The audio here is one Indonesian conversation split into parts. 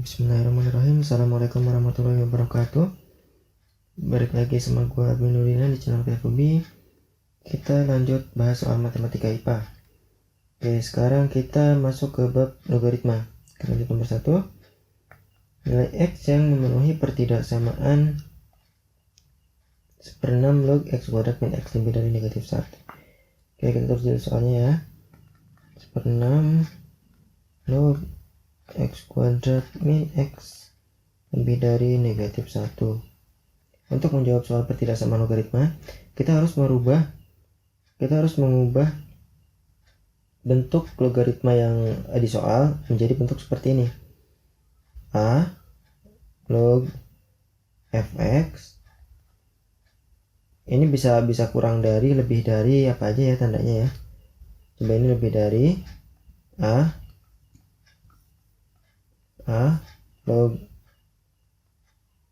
Bismillahirrahmanirrahim. Assalamualaikum warahmatullahi wabarakatuh. Balik lagi sama gua Admin Nurina di channel PFB. Kita lanjut bahas soal matematika IPA. Oke, sekarang kita masuk ke bab logaritma. Kita lanjut nomor 1. Nilai X yang memenuhi pertidaksamaan 1/6 log X kuadrat min X lebih dari negatif 1. Oke, kita terus dulu soalnya ya. 1/6 log X kuadrat min X lebih dari negatif 1. Untuk menjawab soal pertidaksamaan logaritma, kita harus mengubah bentuk logaritma yang di soal menjadi bentuk seperti ini. A log fx. Ini bisa kurang dari, lebih dari, apa aja ya tandanya ya. Coba ini lebih dari A log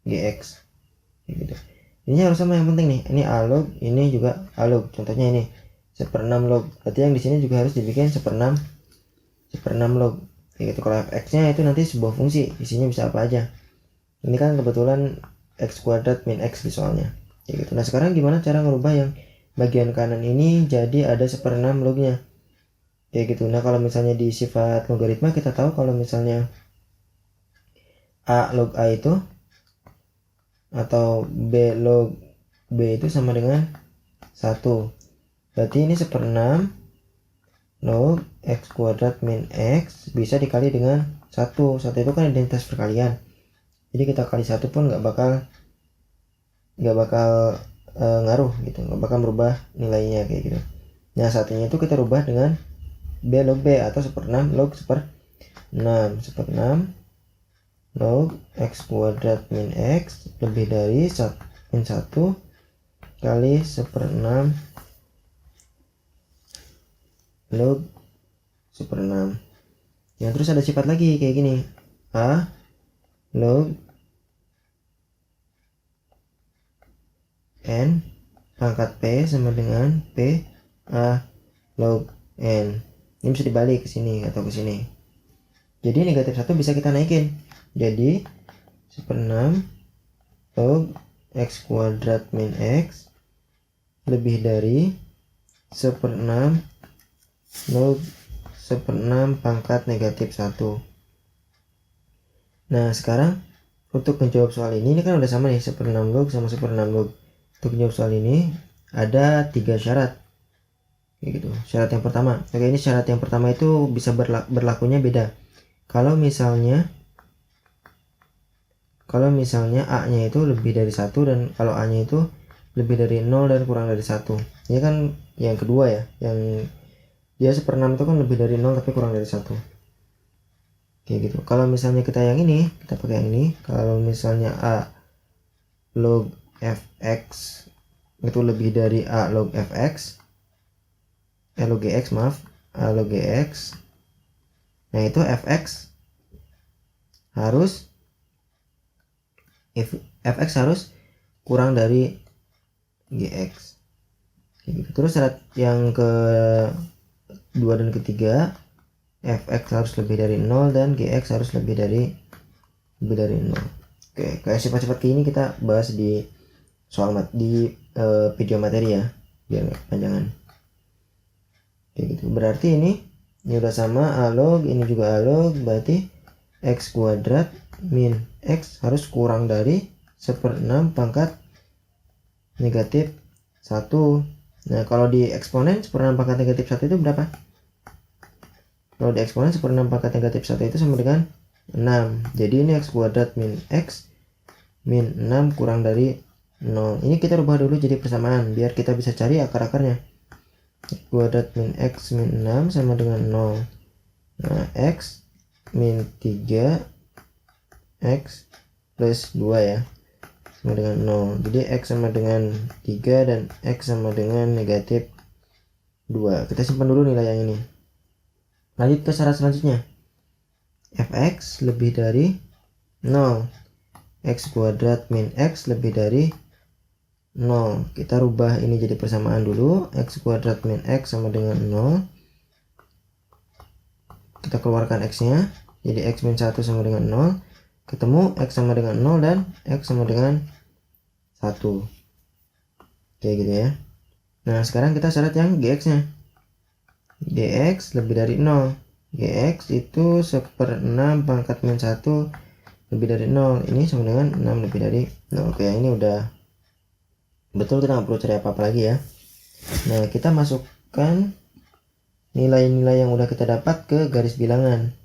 gx gitu. Ini harus sama, yang penting nih, ini a log, ini juga a log. Contohnya ini 1/6 log, berarti yang di sini juga harus dibikin 1/6 log gitu. Kalau fx nya itu nanti sebuah fungsi, isinya bisa apa aja. Ini kan kebetulan x kuadrat min x di soalnya gitu. Nah sekarang gimana cara ngerubah yang bagian kanan ini jadi ada 1/6 lognya kayak gitu. Nah kalau misalnya di sifat logaritma kita tahu kalau misalnya A log A itu atau B log B itu sama dengan 1. Berarti ini 1/6 log X kuadrat min X bisa dikali dengan 1. 1 itu kan identitas perkalian. Jadi kita kali 1 pun nggak bakal ngaruh gitu, nggak bakal merubah nilainya kayak gitu. Nah satunya itu kita rubah dengan B log B atau 1/6 log 1/6 log X kuadrat min X lebih dari min 1 kali 1/6 log 1/6. Ya terus ada sifat lagi kayak gini, A log N pangkat P sama dengan P A log N. Ini bisa dibalik ke sini atau ke sini. Jadi negatif 1 bisa kita naikin. Jadi 1/6 log X kuadrat min X lebih dari 1/6 log 1/6 pangkat negatif 1. Nah sekarang untuk menjawab soal ini kan udah sama nih, 1/6 log sama 1/6 log. Untuk menjawab soal ini ada 3 syarat kayak gitu. Syarat yang pertama, oke, ini syarat yang pertama itu bisa berlakunya beda. Kalau misalnya A-nya itu lebih dari 1 dan kalau A-nya itu lebih dari 0 dan kurang dari 1. Ini kan yang kedua ya, yang dia 1/6 itu kan lebih dari 0 tapi kurang dari 1. Kayak gitu. Kalau misalnya kita yang ini, kita pakai yang ini. Kalau misalnya A log fx itu lebih dari A log fx, log gx, maaf, A log gx. Nah itu fx harus kurang dari gx gitu. Terus syarat yang kedua dan ketiga, fx harus lebih dari 0 dan gx harus lebih dari 0. Oke, kayak sifat-sifat kayak ini kita bahas di soal video materi ya, biar nggak kepanjangan kayak gitu. Berarti ini udah sama a log, ini juga a log, berarti X kuadrat min X harus kurang dari 1/6 pangkat negatif 1. Nah kalau di eksponen 1/6 pangkat negatif 1 itu berapa? Kalau di eksponen 1/6 pangkat negatif 1 itu sama dengan 6. Jadi ini X kuadrat min X min 6 kurang dari 0. Ini kita rubah dulu jadi persamaan biar kita bisa cari akar-akarnya. X kuadrat min X min 6 sama dengan 0. Nah X min 3 X plus 2 ya sama dengan 0. Jadi X sama dengan 3 dan X sama dengan negatif 2. Kita simpan dulu nilai yang ini. Lanjut ke syarat selanjutnya, fx lebih dari 0. X kuadrat min X lebih dari 0. Kita rubah ini jadi persamaan dulu. X kuadrat min X sama dengan 0. Kita keluarkan X nya, jadi X min 1 sama dengan 0. ketemu X sama dengan 0 dan X sama dengan 1. Kayak gitu ya. Nah sekarang kita syarat yang GX nya. GX lebih dari 0. GX itu 1/6 pangkat min 1 lebih dari 0. Ini sama dengan 6 lebih dari 0. Oke, ini udah betul, kita nggak perlu cari apa-apa lagi ya. Nah kita masukkan nilai-nilai yang udah kita dapat ke garis bilangan.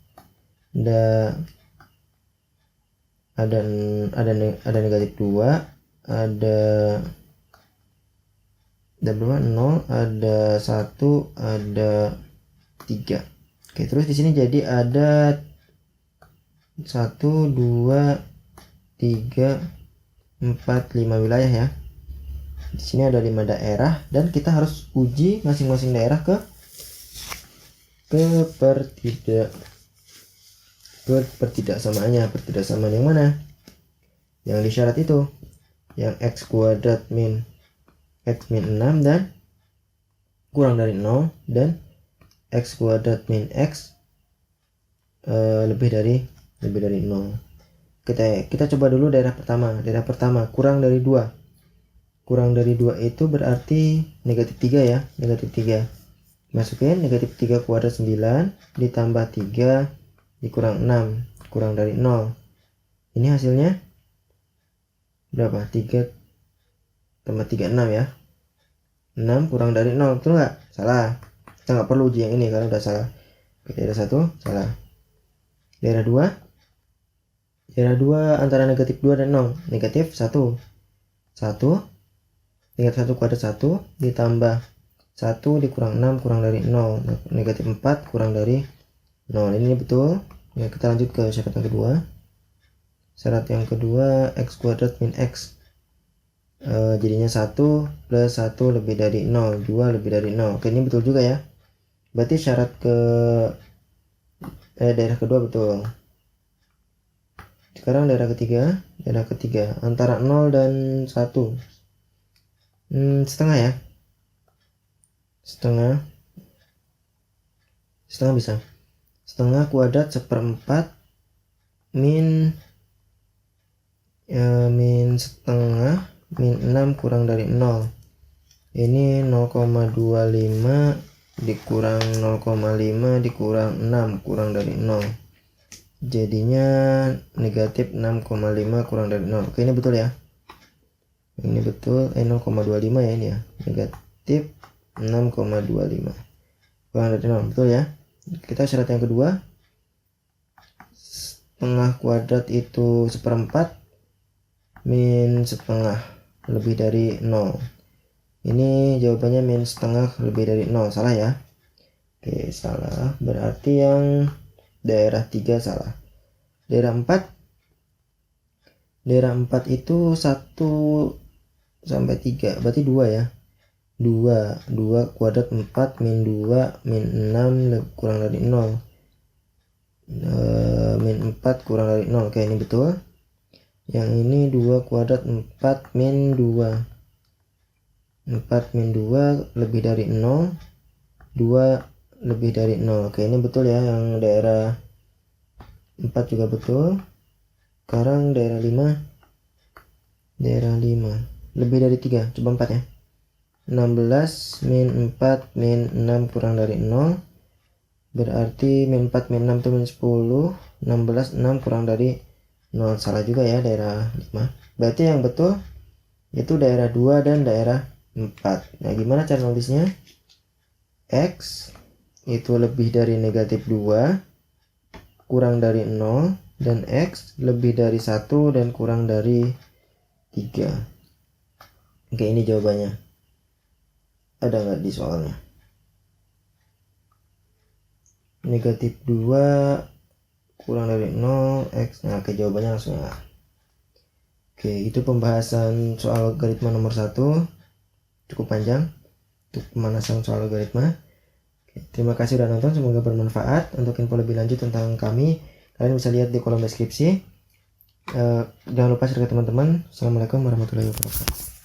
Ada negatif 2, ada berapa? 0, ada 1, ada 3. Oke, terus di sini jadi ada 1, 2, 3, 4, 5 wilayah ya. Di sini ada 5 daerah dan kita harus uji masing-masing daerah ke pertidaksamaannya. Pertidaksamaan yang mana? Yang di syarat itu, yang x kuadrat min x min 6 dan kurang dari 0 dan x kuadrat min x lebih dari 0. Kita coba dulu daerah pertama. Daerah pertama kurang dari 2. Kurang dari 2 itu berarti negatif 3 ya. Negatif 3. Masukin negatif 3 kuadrat 9 ditambah 3 dikurang 6 kurang dari 0. Ini hasilnya berapa? 3 tambah 3, 6 ya. 6 kurang dari 0, betul nggak? Salah. Kita nggak perlu uji yang ini karena udah salah. Oke, daerah 1 salah. Daerah 2 antara negatif 2 dan 0. Negatif 1. 1 negatif 1 kuadrat 1 ditambah 1 dikurang 6 kurang dari 0. Negatif 4 kurang dari 0. Ini betul. Ya, kita lanjut ke syarat yang kedua. Syarat yang kedua, x kuadrat min x. Jadinya 1 plus 1 lebih dari 0, 2 lebih dari 0. Oke, ini betul juga ya. Berarti syarat daerah kedua betul. Sekarang daerah ketiga antara 0 dan 1. Setengah ya. Setengah bisa. Setengah kuadrat 1/4 min setengah min 6 kurang dari 0. Ini 0,25 dikurang 0,5 dikurang 6 kurang dari 0. Jadinya negatif 6,5 kurang dari 0. Oke, ini betul ya. Ini betul. 0,25 ya ini ya. Negatif 6,25 kurang dari 0. Betul ya. Kita syarat yang kedua. Setengah kuadrat itu 1/4 min setengah lebih dari 0. Ini jawabannya min setengah lebih dari 0. Salah ya. Oke, salah. Berarti yang daerah 3 salah. Daerah 4 itu 1 sampai 3. Berarti 2 ya. 2 kuadrat 4 min 2 min 6 kurang dari 0. Min 4 kurang dari 0. Oke, ini betul. Yang ini 2 kuadrat 4 min 2. 4 min 2 lebih dari 0. 2 lebih dari 0. Oke, ini betul ya. Yang daerah 4 juga betul. Sekarang daerah 5. Daerah 5 lebih dari 3. Coba 4 ya. 16 min 4 min 6 kurang dari 0. Berarti min 4 min 6 itu min 10. 16 6 kurang dari 0. Salah juga ya daerah 5. Berarti yang betul itu daerah 2 dan daerah 4. Nah, gimana cara nulisnya? X itu lebih dari negatif 2 kurang dari 0 dan X lebih dari 1 dan kurang dari 3. Oke, ini jawabannya. Ada nggak di soalnya? Negatif 2 kurang dari 0 X. Nah, oke, jawabannya langsung A. Oke, itu pembahasan soal logaritma nomor 1. Cukup panjang untuk pemanasan soal logaritma. Oke, terima kasih sudah nonton, semoga bermanfaat. Untuk info lebih lanjut tentang kami, kalian bisa lihat di kolom deskripsi. Jangan lupa share ke teman-teman. Assalamualaikum warahmatullahi wabarakatuh.